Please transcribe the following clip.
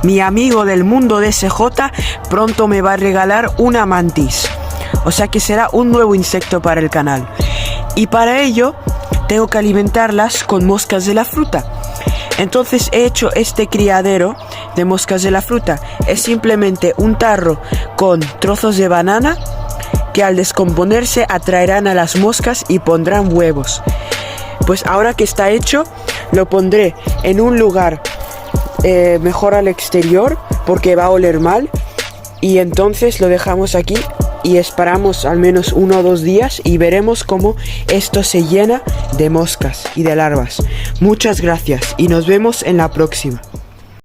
mi amigo del mundo de CJ pronto me va a regalar una mantis. O sea que será un nuevo insecto para el canal. Y para ello tengo que alimentarlas con moscas de la fruta. Entonces he hecho este criadero de moscas de la fruta. Es simplemente un tarro con trozos de banana que al descomponerse atraerán a las moscas y pondrán huevos. Pues ahora que está hecho, lo pondré en un lugar mejor al exterior porque va a oler mal. Y entonces lo dejamos aquí y esperamos al menos 1 o 2 días y veremos cómo esto se llena de moscas y de larvas. Muchas gracias y nos vemos en la próxima.